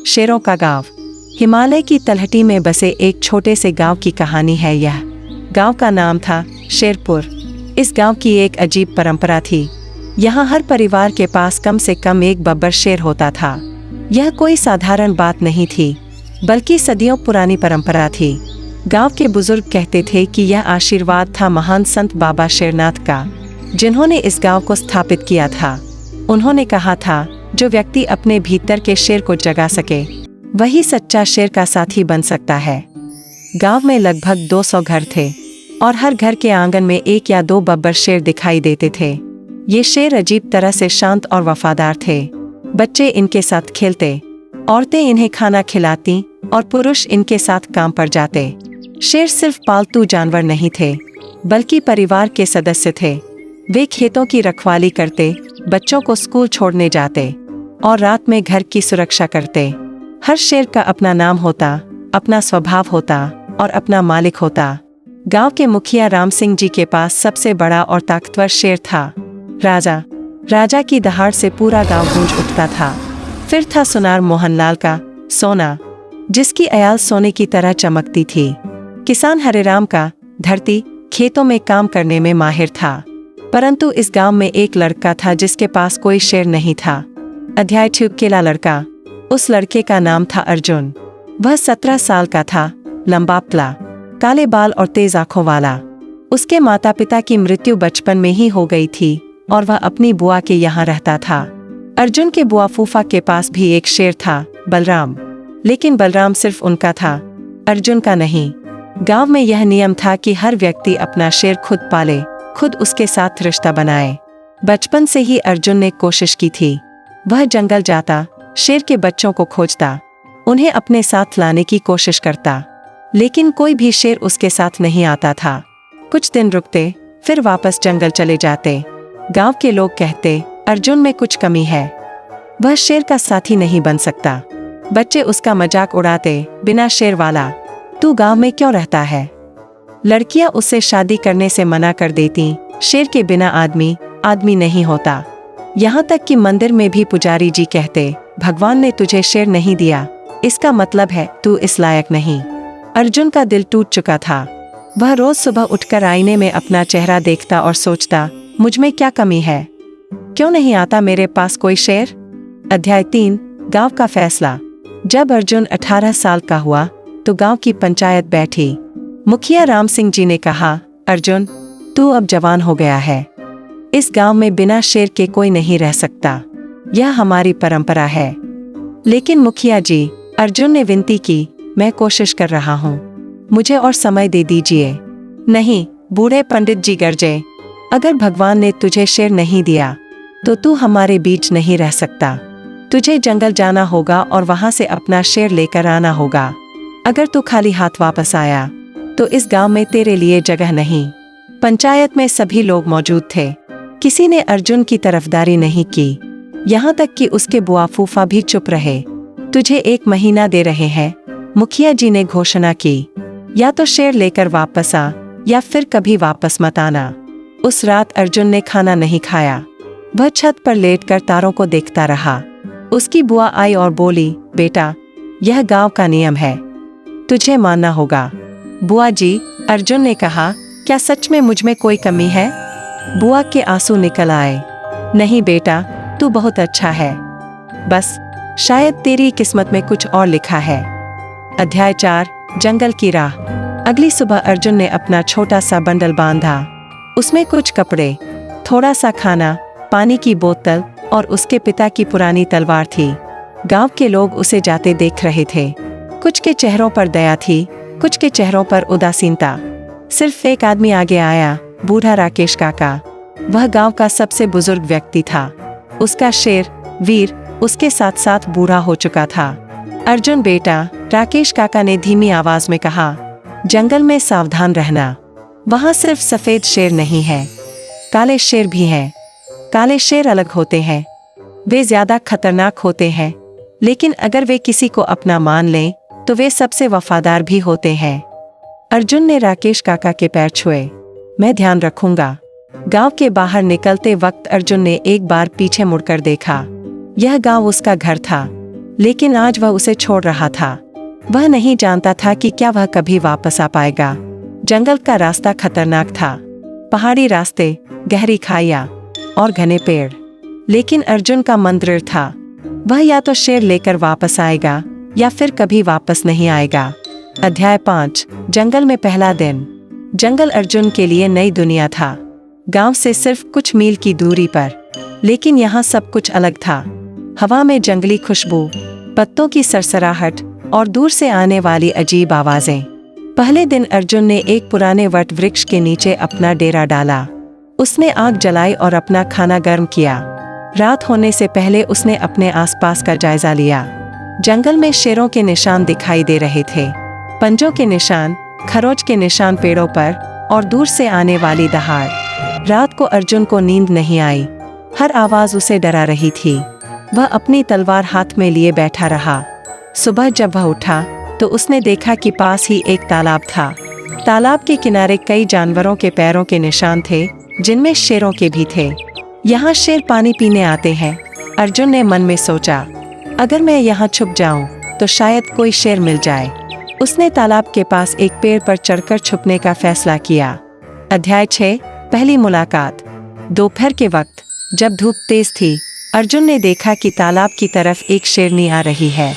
शेरों का गांव। हिमालय की तलहटी में बसे एक छोटे से गांव की कहानी है यह। गांव का नाम था शेरपुर। इस गांव की एक अजीब परंपरा थी। यहाँ हर परिवार के पास कम से कम एक बब्बर शेर होता था। यह कोई साधारण बात नहीं थी, बल्कि सदियों पुरानी परंपरा थी। गांव के बुजुर्ग कहते थे कि यह आशीर्वाद था महान संत बाबा शेरनाथ का, जिन्होंने इस गांव को स्थापित किया था। उन्होंने कहा था, जो व्यक्ति अपने भीतर के शेर को जगा सके, वही सच्चा शेर का साथी बन सकता है। गांव में लगभग 200 घर थे और हर घर के आंगन में 1 या 2 बब्बर शेर दिखाई देते थे। ये शेर अजीब तरह से शांत और वफादार थे। बच्चे इनके साथ खेलते, औरतें इन्हें खाना खिलाती और पुरुष इनके साथ काम पर जाते। शेर सिर्फ पालतू जानवर नहीं थे, बल्कि परिवार के सदस्य थे। वे खेतों की रखवाली करते, बच्चों को स्कूल छोड़ने जाते और रात में घर की सुरक्षा करते। हर शेर का अपना नाम होता, अपना स्वभाव होता और अपना मालिक होता। गांव के मुखिया राम सिंह जी के पास सबसे बड़ा और ताकतवर शेर था, राजा। राजा की दहाड़ से पूरा गांव गूंज उठता था। फिर था सुनार मोहनलाल का सोना, जिसकी अयाल सोने की तरह चमकती थी। किसान हरेराम का धरती, खेतों में काम करने में माहिर था। परंतु इस गांव में एक लड़का था जिसके पास कोई शेर नहीं था। अध्याय ठुकेला लड़का। उस लड़के का नाम था अर्जुन। वह 17 साल का था, लंबा पतला, काले बाल और तेज आंखों वाला। उसके माता पिता की मृत्यु बचपन में ही हो गई थी और वह अपनी बुआ के यहाँ रहता था। अर्जुन के बुआ फूफा के पास भी एक शेर था, बलराम। लेकिन बलराम सिर्फ उनका था, अर्जुन का नहीं। गांव में यह नियम था कि हर व्यक्ति अपना शेर खुद पाले, खुद उसके साथ रिश्ता बनाए। बचपन से ही अर्जुन ने कोशिश की थी। वह जंगल जाता, शेर के बच्चों को खोजता, उन्हें अपने साथ लाने की कोशिश करता। लेकिन कोई भी शेर उसके साथ नहीं आता था। कुछ दिन रुकते, फिर वापस जंगल चले जाते। गांव के लोग कहते, अर्जुन में कुछ कमी है, वह शेर का साथी नहीं बन सकता। बच्चे उसका मजाक उड़ाते, बिना शेर वाला तू गांव में क्यों रहता है। लड़कियां उससे शादी करने से मना कर देती, शेर के बिना आदमी आदमी नहीं होता। यहाँ तक कि मंदिर में भी पुजारी जी कहते, भगवान ने तुझे शेर नहीं दिया, इसका मतलब है तू इस लायक नहीं। अर्जुन का दिल टूट चुका था। वह रोज सुबह उठकर आईने में अपना चेहरा देखता और सोचता, मुझ में क्या कमी है, क्यों नहीं आता मेरे पास कोई शेर। अध्याय 3 गांव का फैसला। जब अर्जुन 18 साल का हुआ तो गांव की पंचायत बैठी। मुखिया राम सिंह जी ने कहा, अर्जुन तू अब जवान हो गया है, इस गांव में बिना शेर के कोई नहीं रह सकता, यह हमारी परंपरा है। लेकिन मुखिया जी, अर्जुन ने विनती की, मैं कोशिश कर रहा हूँ, मुझे और समय दे दीजिए। नहीं, बूढ़े पंडित जी गरजे, अगर भगवान ने तुझे शेर नहीं दिया तो तू हमारे बीच नहीं रह सकता। तुझे जंगल जाना होगा और वहां से अपना शेर लेकर आना होगा। अगर तू खाली हाथ वापस आया तो इस गांव में तेरे लिए जगह नहीं। पंचायत में सभी लोग मौजूद थे। किसी ने अर्जुन की तरफदारी नहीं की, यहाँ तक कि उसके बुआ फूफा भी चुप रहे। तुझे 1 महीना दे रहे हैं, मुखिया जी ने घोषणा की। या तो शेर लेकर वापस आ या फिर कभी वापस मत आना। उस रात अर्जुन ने खाना नहीं खाया। वह छत पर लेटकर तारों को देखता रहा। उसकी बुआ आई और बोली, बेटा यह गांव का नियम है, तुझे मानना होगा। बुआ जी, अर्जुन ने कहा, क्या सच में मुझ में कोई कमी है। बुआ के आंसू निकल आए। नहीं बेटा, तू बहुत अच्छा है, बस शायद तेरी किस्मत में कुछ और लिखा है। अध्याय 4 जंगल की राह। अगली सुबह अर्जुन ने अपना छोटा सा बंडल बांधा। उसमें कुछ कपड़े, थोड़ा सा खाना, पानी की बोतल और उसके पिता की पुरानी तलवार थी। गांव के लोग उसे जाते देख रहे थे। कुछ के चेहरों पर दया थी, कुछ के चेहरों पर उदासीनता। सिर्फ एक आदमी आगे आया, बूढ़ा राकेश काका। वह गांव का सबसे बुजुर्ग व्यक्ति था। उसका शेर वीर उसके साथ साथ बूढ़ा हो चुका था। अर्जुन बेटा, राकेश काका ने धीमी आवाज में कहा, जंगल में सावधान रहना। वहां सिर्फ सफेद शेर नहीं है, काले शेर भी हैं। काले शेर अलग होते हैं, वे ज्यादा खतरनाक होते हैं, लेकिन अगर वे किसी को अपना मान लें तो वे सबसे वफादार भी होते हैं। अर्जुन ने राकेश काका के पैर छुए। मैं ध्यान रखूंगा। गांव के बाहर निकलते वक्त अर्जुन ने एक बार पीछे मुड़कर देखा। यह गांव उसका घर था, लेकिन आज वह उसे छोड़ रहा था। वह नहीं जानता था कि क्या वह कभी वापस आ पाएगा। जंगल का रास्ता खतरनाक था, पहाड़ी रास्ते, गहरी खाइयाँ और घने पेड़। लेकिन अर्जुन का मन दृढ़ था, वह या तो शेर लेकर वापस आएगा या फिर कभी वापस नहीं आएगा। अध्याय 5, जंगल में पहला दिन। जंगल अर्जुन के लिए नई दुनिया था, गांव से सिर्फ कुछ मील की दूरी पर। लेकिन यहाँ सब कुछ अलग था। हवा में जंगली खुशबू, पत्तों की सरसराहट और दूर से आने वाली अजीब आवाजें। पहले दिन अर्जुन ने एक पुराने वट वृक्ष के नीचे अपना डेरा डाला। उसने आग जलाई और अपना खाना गर्म किया। रात होने से पहले उसने अपने आसपास का जायजा लिया। जंगल में शेरों के निशान दिखाई दे रहे थे, पंजों के निशान, खरोच के निशान पेड़ों पर और दूर से आने वाली दहाड़। रात को अर्जुन को नींद नहीं आई, हर आवाज उसे डरा रही थी। वह अपनी तलवार हाथ में लिए बैठा रहा। सुबह जब वह उठा तो उसने देखा कि पास ही एक तालाब था। तालाब के किनारे कई जानवरों के पैरों के निशान थे, जिनमें शेरों के भी थे। यहाँ शेर पानी पीने आते हैं, अर्जुन ने मन में सोचा। अगर मैं यहाँ छुप जाऊं तो शायद कोई शेर मिल जाए। उसने तालाब के पास एक पेड़ पर चढ़कर छुपने का फैसला किया। अध्याय 6, पहली मुलाकात। दोपहर के वक्त जब धूप तेज थी, अर्जुन ने देखा कि तालाब की तरफ एक शेरनी आ रही है।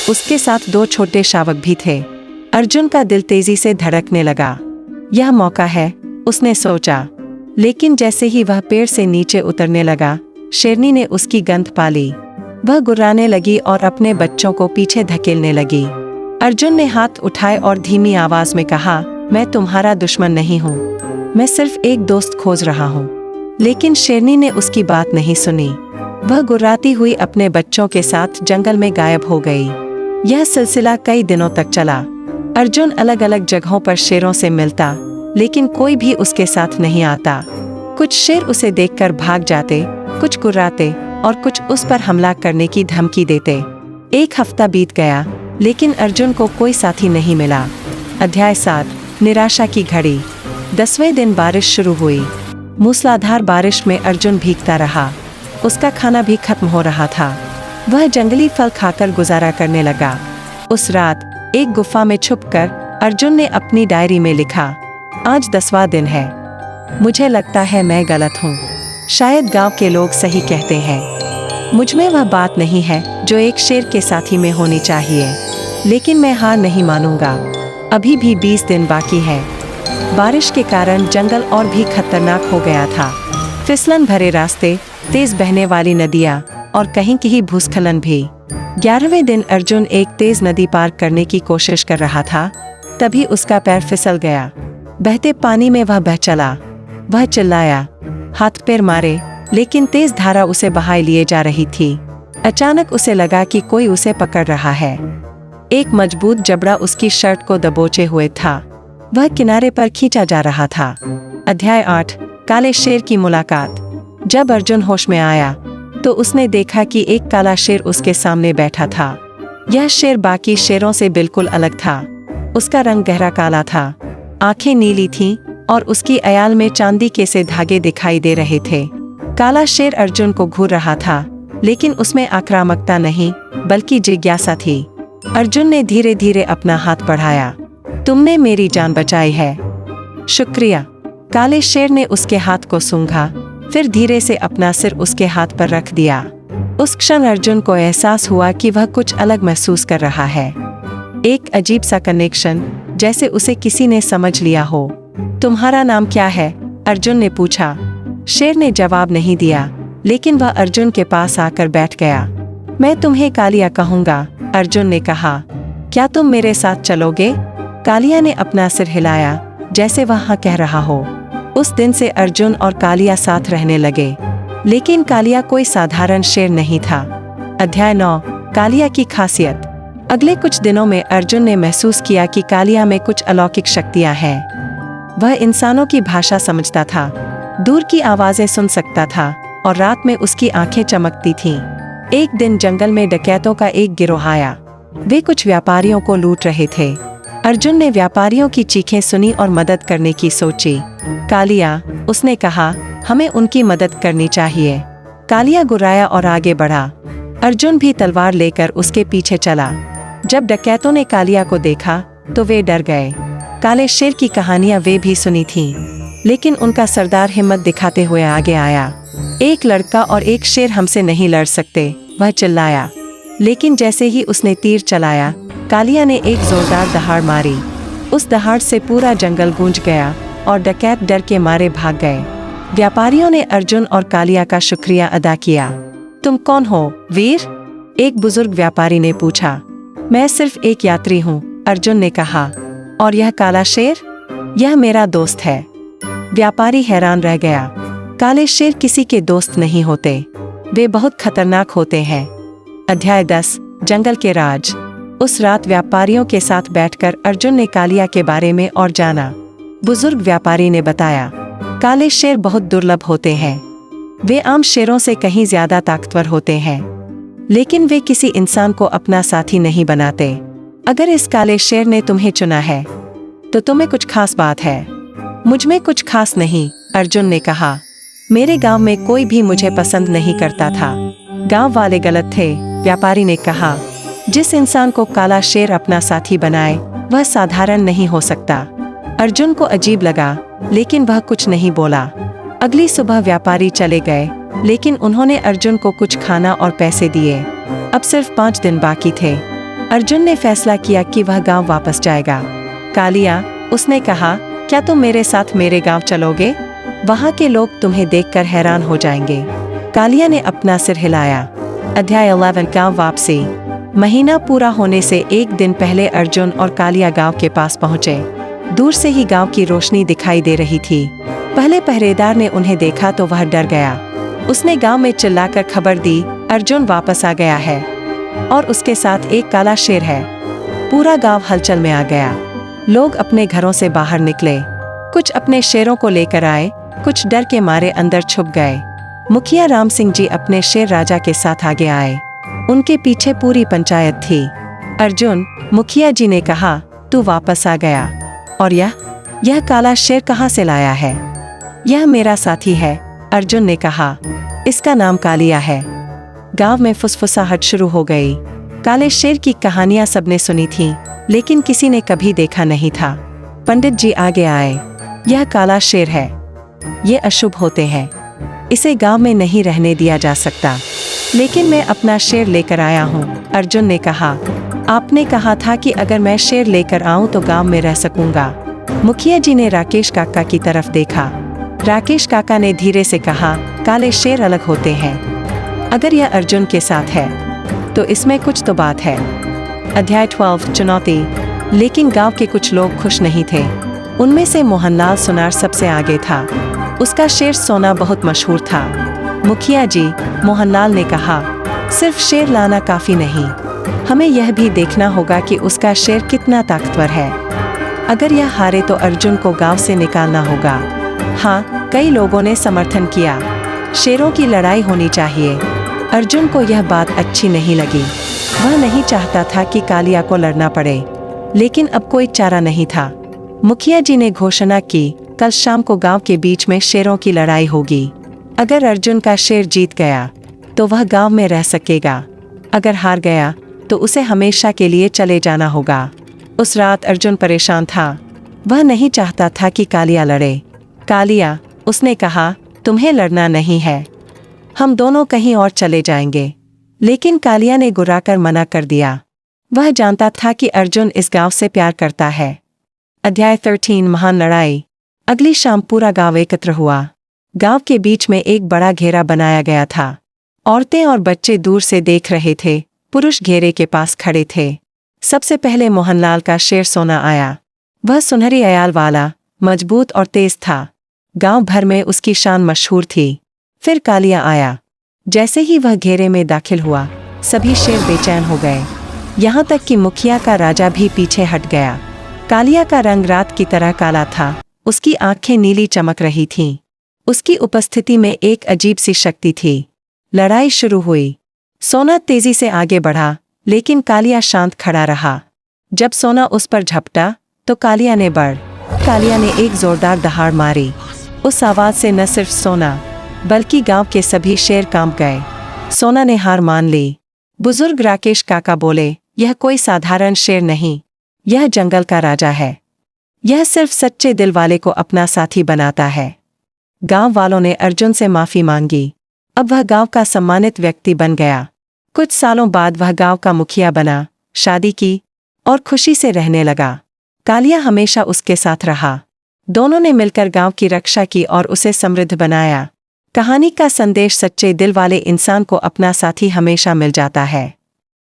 उसके साथ 2 छोटे शावक भी थे। अर्जुन का दिल तेजी से धड़कने लगा। यह मौका है, उसने सोचा। लेकिन जैसे ही वह पेड़ से नीचे उतरने लगा, शेरनी ने उसकी गंध पा ली। वह गुर्राने लगी और अपने बच्चों को पीछे धकेलने लगी। अर्जुन ने हाथ उठाए और धीमी आवाज में कहा, मैं तुम्हारा दुश्मन नहीं हूँ, मैं सिर्फ एक दोस्त खोज रहा हूँ। लेकिन शेरनी ने उसकी बात नहीं सुनी। वह गुर्राती हुई अपने बच्चों के साथ जंगल में गायब हो गई। यह सिलसिला कई दिनों तक चला। अर्जुन अलग अलग जगहों पर शेरों से मिलता, लेकिन कोई भी उसके साथ नहीं आता। कुछ शेर उसे देखकर भाग जाते, कुछ गुर्राते और कुछ उस पर हमला करने की धमकी देते। एक हफ्ता बीत गया, लेकिन अर्जुन को कोई साथी नहीं मिला। अध्याय 7, निराशा की घड़ी। 10वें दिन बारिश शुरू हुई। मूसलाधार बारिश में अर्जुन भीगता रहा। उसका खाना भी खत्म हो रहा था। वह जंगली फल खाकर गुजारा करने लगा। उस रात एक गुफा में छुपकर अर्जुन ने अपनी डायरी में लिखा, आज 10वां दिन है। मुझे लगता है मैं गलत हूँ। शायद गांव के लोग सही कहते हैं। मुझ में वह बात नहीं है जो एक शेर के साथी में होनी चाहिए। लेकिन मैं हार नहीं मानूंगा। अभी भी 20 दिन बाकी है। बारिश के कारण जंगल और भी खतरनाक हो गया था। फिसलन भरे रास्ते, तेज बहने वाली नदियाँ और कहीं भूस्खलन भी। 11वें दिन अर्जुन एक तेज नदी पार करने की कोशिश कर रहा था। तभी उसका पैर फिसल गया। बहते पानी में वह बह चला। वह चिल्लाया, हाथ पैर मारे, लेकिन तेज धारा उसे बहाए लिए जा रही थी। अचानक उसे लगा कि कोई उसे पकड़ रहा है। एक मजबूत जबड़ा उसकी शर्ट को दबोचे हुए था। वह किनारे पर खींचा जा रहा था। अध्याय 8, काले शेर की मुलाकात। जब अर्जुन होश में आया तो उसने देखा कि एक काला शेर उसके सामने बैठा था। यह शेर बाकी शेरों से बिल्कुल अलग था। उसका रंग गहरा काला था, आंखें नीली थीं और उसकी अयाल में चांदी के से धागे दिखाई दे रहे थे। काला शेर अर्जुन को घूर रहा था, लेकिन उसमें आक्रामकता नहीं बल्कि जिज्ञासा थी। अर्जुन ने धीरे धीरे अपना हाथ बढ़ाया। तुमने मेरी जान बचाई है। शुक्रिया। काले शेर ने उसके हाथ को सूंघा, फिर धीरे से अपना सिर उसके हाथ पर रख दिया। उस क्षण अर्जुन को एहसास हुआ कि वह कुछ अलग महसूस कर रहा है। एक अजीब सा कनेक्शन, जैसे उसे किसी ने समझ लिया हो। तुम्हारा नाम क्या है? अर्जुन ने पूछा। शेर ने जवाब नहीं दिया, लेकिन वह अर्जुन के पास आकर बैठ गया। मैं तुम्हें कालिया कहूँगा, अर्जुन ने कहा। क्या तुम मेरे साथ चलोगे? कालिया ने अपना सिर हिलाया, जैसे वह हाँ कह रहा हो। उस दिन से अर्जुन और कालिया साथ रहने लगे। लेकिन कालिया कोई साधारण शेर नहीं था। अध्याय 9, कालिया की खासियत। अगले कुछ दिनों में अर्जुन ने महसूस किया कि कालिया में कुछ अलौकिक शक्तियां हैं। वह इंसानों की भाषा समझता था, दूर की आवाजें सुन सकता था और रात में उसकी आंखें चमकती थीं। एक दिन जंगल में डकैतों का एक गिरोह आया। वे कुछ व्यापारियों को लूट रहे थे। अर्जुन ने व्यापारियों की चीखें सुनी और मदद करने की सोची। कालिया, उसने कहा, हमें उनकी मदद करनी चाहिए। कालिया गुर्राया और आगे बढ़ा। अर्जुन भी तलवार लेकर उसके पीछे चला। जब डकैतों ने कालिया को देखा तो वे डर गए। काले शेर की कहानियां वे भी सुनी थीं, लेकिन उनका सरदार हिम्मत दिखाते हुए आगे आया। एक लड़का और एक शेर हमसे नहीं लड़ सकते, वह चिल्लाया। लेकिन जैसे ही उसने तीर चलाया, कालिया ने एक जोरदार दहाड़ मारी। उस दहाड़ से पूरा जंगल गूंज गया और डकैत डर के मारे भाग गए। व्यापारियों ने अर्जुन और कालिया का शुक्रिया अदा किया। तुम कौन हो, वीर? एक बुजुर्ग व्यापारी ने पूछा। मैं सिर्फ एक यात्री हूँ, अर्जुन ने कहा। और यह काला शेर? यह मेरा दोस्त है। व्यापारी हैरान रह गया। काले शेर किसी के दोस्त नहीं होते, वे बहुत खतरनाक होते हैं। अध्याय 10 जंगल के राज। उस रात व्यापारियों के साथ बैठकर अर्जुन ने कालिया के बारे में और जाना। बुजुर्ग व्यापारी ने बताया, काले शेर बहुत दुर्लभ होते हैं। वे आम शेरों से कहीं ज्यादा ताकतवर होते हैं, लेकिन वे किसी इंसान को अपना साथी नहीं बनाते। अगर इस काले शेर ने तुम्हें चुना है तो तुम्हें कुछ खास बात है। मुझमें कुछ खास नहीं, अर्जुन ने कहा। मेरे गांव में कोई भी मुझे पसंद नहीं करता था। गांव वाले गलत थे, व्यापारी ने कहा। जिस इंसान को काला शेर अपना साथी बनाए वह साधारण नहीं हो सकता। अर्जुन को अजीब लगा, लेकिन वह कुछ नहीं बोला। अगली सुबह व्यापारी चले गए, लेकिन उन्होंने अर्जुन को कुछ खाना और पैसे दिए। अब सिर्फ 5 दिन बाकी थे। अर्जुन ने फैसला किया कि वह गांव वापस जाएगा। कालिया, उसने कहा, क्या तुम मेरे साथ मेरे गांव चलोगे? वहां के लोग तुम्हें देखकर हैरान हो जाएंगे। कालिया ने अपना सिर हिलाया। अध्याय 11 गांव वापसी। महीना पूरा होने से एक दिन पहले अर्जुन और कालिया गांव के पास पहुंचे। दूर से ही गांव की रोशनी दिखाई दे रही थी। पहले पहरेदार ने उन्हें देखा तो वह डर गया। उसने गांव में चिल्लाकर खबर दी, अर्जुन वापस आ गया है और उसके साथ एक काला शेर है। पूरा गांव हलचल में आ गया। लोग अपने घरों से बाहर निकले। कुछ अपने शेरों को लेकर आए, कुछ डर के मारे अंदर छुप गए। मुखिया राम सिंह जी अपने शेर राजा के साथ आगे आए। उनके पीछे पूरी पंचायत थी। अर्जुन, मुखिया जी ने कहा, तू वापस आ गया। और यह काला शेर कहाँ से लाया है? यह मेरा साथी है, अर्जुन ने कहा। इसका नाम कालिया है। गांव में फुसफुसाहट शुरू हो गई। काले शेर की कहानियां सबने सुनी थीं, लेकिन किसी ने कभी देखा नहीं था। पंडित जी आगे आए। यह काला शेर है, ये अशुभ होते हैं, इसे गांव में नहीं रहने दिया जा सकता। लेकिन मैं अपना शेर लेकर आया हूँ, अर्जुन ने कहा। आपने कहा था कि अगर मैं शेर लेकर आऊं तो गांव में रह सकूंगा। मुखिया जी ने राकेश काका की तरफ देखा। राकेश काका ने धीरे से कहा, काले शेर अलग होते हैं। अगर यह अर्जुन के साथ है तो इसमें कुछ तो बात है। अध्याय 12 चुनौती। लेकिन गांव के कुछ लोग खुश नहीं थे। उनमें से मोहनलाल सुनार सबसे आगे था। उसका शेर सोना बहुत मशहूर था। मुखिया जी, मोहनलाल ने कहा, सिर्फ शेर लाना काफी नहीं, हमें यह भी देखना होगा कि उसका शेर कितना ताकतवर है। अगर यह हारे तो अर्जुन को गांव से निकालना होगा। हाँ, कई लोगों ने समर्थन किया। शेरों की लड़ाई होनी चाहिए। अर्जुन को यह बात अच्छी नहीं लगी। वह नहीं चाहता था कि कालिया को लड़ना पड़े, लेकिन अब कोई चारा नहीं था। मुखिया जी ने घोषणा की, कल शाम को गांव के बीच में शेरों की लड़ाई होगी। अगर अर्जुन का शेर जीत गया तो वह गांव में रह सकेगा। अगर हार गया तो उसे हमेशा के लिए चले जाना होगा। उस रात अर्जुन परेशान था। वह नहीं चाहता था कि कालिया लड़े। कालिया, उसने कहा, तुम्हें लड़ना नहीं है, हम दोनों कहीं और चले जाएंगे। लेकिन कालिया ने गुर्राकर मना कर दिया। वह जानता था कि अर्जुन इस गांव से प्यार करता है। अध्याय 13 महान लड़ाई। अगली शाम पूरा गांव एकत्र हुआ। गांव के बीच में एक बड़ा घेरा बनाया गया था। औरतें और बच्चे दूर से देख रहे थे। पुरुष घेरे के पास खड़े थे। सबसे पहले मोहनलाल का शेर सोना आया। वह सुनहरी अयाल वाला, मजबूत और तेज था। गांव भर में उसकी शान मशहूर थी। फिर कालिया आया। जैसे ही वह घेरे में दाखिल हुआ, सभी शेर बेचैन हो गए। यहाँ तक कि मुखिया का राजा भी पीछे हट गया। कालिया का रंग रात की तरह काला था। उसकी आंखें नीली चमक रही थीं। उसकी उपस्थिति में एक अजीब सी शक्ति थी। लड़ाई शुरू हुई। सोना तेजी से आगे बढ़ा, लेकिन कालिया शांत खड़ा रहा। जब सोना उस पर झपटा तो कालिया ने एक जोरदार दहाड़ मारी। उस आवाज से न सिर्फ सोना बल्कि गांव के सभी शेर कांप गए। सोना ने हार मान ली। बुजुर्ग राकेश काका बोले, यह कोई साधारण शेर नहीं, यह जंगल का राजा है। यह सिर्फ सच्चे दिल वाले को अपना साथी बनाता है। गांव वालों ने अर्जुन से माफी मांगी। अब वह गांव का सम्मानित व्यक्ति बन गया। कुछ सालों बाद वह गांव का मुखिया बना, शादी की और खुशी से रहने लगा। कालिया हमेशा उसके साथ रहा। दोनों ने मिलकर गांव की रक्षा की और उसे समृद्ध बनाया। कहानी का संदेश, सच्चे दिल वाले इंसान को अपना साथी हमेशा मिल जाता है।